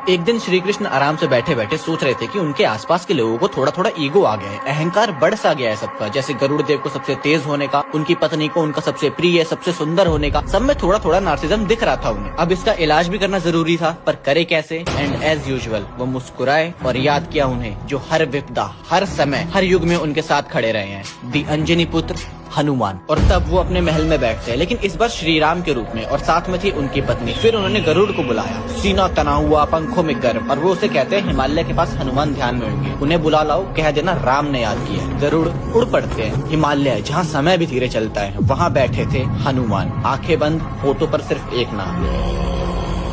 एक दिन श्री कृष्ण आराम से बैठे बैठे सोच रहे थे कि उनके आसपास के लोगों को थोड़ा थोड़ा ईगो आ गया है, अहंकार बढ़ सा गया है सबका। जैसे गरुड़ देव को सबसे तेज होने का, उनकी पत्नी को उनका सबसे प्रिय, सबसे सुंदर होने का, सब में थोड़ा थोड़ा नार्सिज्म दिख रहा था उन्हें। अब इसका इलाज भी करना जरूरी था, पर करे कैसे? एंड एज यूजुअल वो मुस्कुराए और याद किया उन्हें जो हर विपदा, हर समय, हर युग में उनके साथ खड़े रहे हैं, दी अंजनी पुत्र हनुमान। और तब वो अपने महल में बैठते हैं, लेकिन इस बार श्री राम के रूप में, और साथ में थी उनकी पत्नी। फिर उन्होंने गरुड़ को बुलाया, सीना तना हुआ, पंखों में गर्व, और वो उसे कहते हैं हिमालय के पास हनुमान ध्यान में होंगे, उन्हें बुला लाओ, कह देना राम ने याद किया। गरुड़ उड़ पड़ते हैं। हिमालय जहाँ समय भी धीरे चलता है, वहाँ बैठे थे हनुमान, आंखें बंद, होठों पर सिर्फ एक नाम।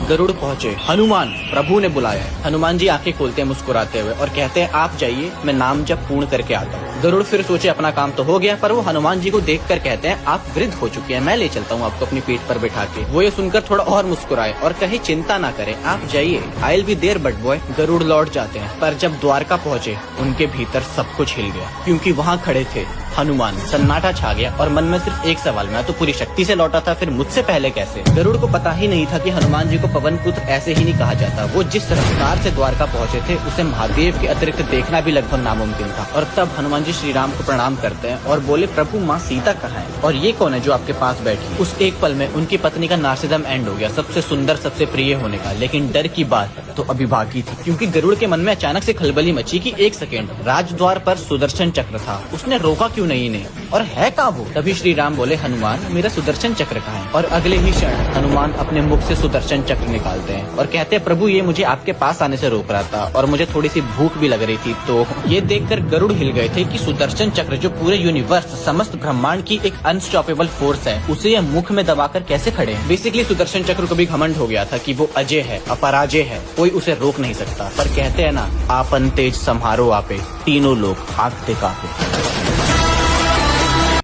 गरुड़ पहुँचे, हनुमान प्रभु ने बुलाया। हनुमान जी आंखें खोलते हैं मुस्कुराते हुए और कहते हैं आप जाइए, मैं नाम जप पूर्ण करके आता हूँ। गरुड़ फिर सोचे अपना काम तो हो गया, पर वो हनुमान जी को देखकर कहते हैं आप वृद्ध हो चुके हैं, मैं ले चलता हूँ आपको अपनी पीठ पर बिठा के। वो ये सुनकर थोड़ा और मुस्कुराए और कहे चिंता ना करें, आप जाइए, I will be there but boy. Garuda लौट जाते हैं, पर जब द्वारका पहुँचे उनके भीतर सब कुछ हिल गया, क्योंकि वहाँ खड़े थे हनुमान। सन्नाटा छा गया और मन में सिर्फ एक सवाल, मैं तो पूरी शक्ति से लौटा था, फिर मुझसे पहले कैसे? गरुड़ को पता ही नहीं था कि हनुमान जी को पवन पुत्र ऐसे ही नहीं कहा जाता। वो जिस रफ्तार से द्वारका पहुँचे थे, उसे महादेव के अतिरिक्त देखना भी लगभग नामुमकिन था। और तब हनुमान जी श्री राम को प्रणाम करते हैं और बोले प्रभु माँ सीता कहाँ है, और ये कौन है जो आपके पास बैठी? उस एक पल में उनकी पत्नी का नार्सिज्म एंड हो गया, सबसे सुंदर, सबसे प्रिय होने का। लेकिन डर की बात तो अभी बाकी थी, क्योंकि गरुड़ के मन में अचानक से खलबली मची कि एक सेकेंड, राजद्वार पर सुदर्शन चक्र था, उसने रोका क्यों नहीं ने? और है कहाँ वो? तभी श्री राम बोले हनुमान मेरा सुदर्शन चक्र कहाँ है? और अगले ही क्षण हनुमान अपने मुख से सुदर्शन चक्र निकालते हैं और कहते हैं प्रभु ये मुझे आपके पास आने से रोक रहा था, और मुझे थोड़ी सी भूख भी लग रही थी। तो ये देखकर गरुड़ हिल गए थे कि सुदर्शन चक्र जो पूरे यूनिवर्स, समस्त ब्रह्मांड की एक अनस्टॉपेबल फोर्स है, उसे ये मुख में दबाकर कैसे खड़े हैं? बेसिकली सुदर्शन चक्र को भी घमंड हो गया था कि वो अजय है, अपराजय है, कोई उसे रोक नहीं सकता। पर कहते हैं ना, आपन तेज सम्हारो आपे, तीनों लोग भागते कांपे।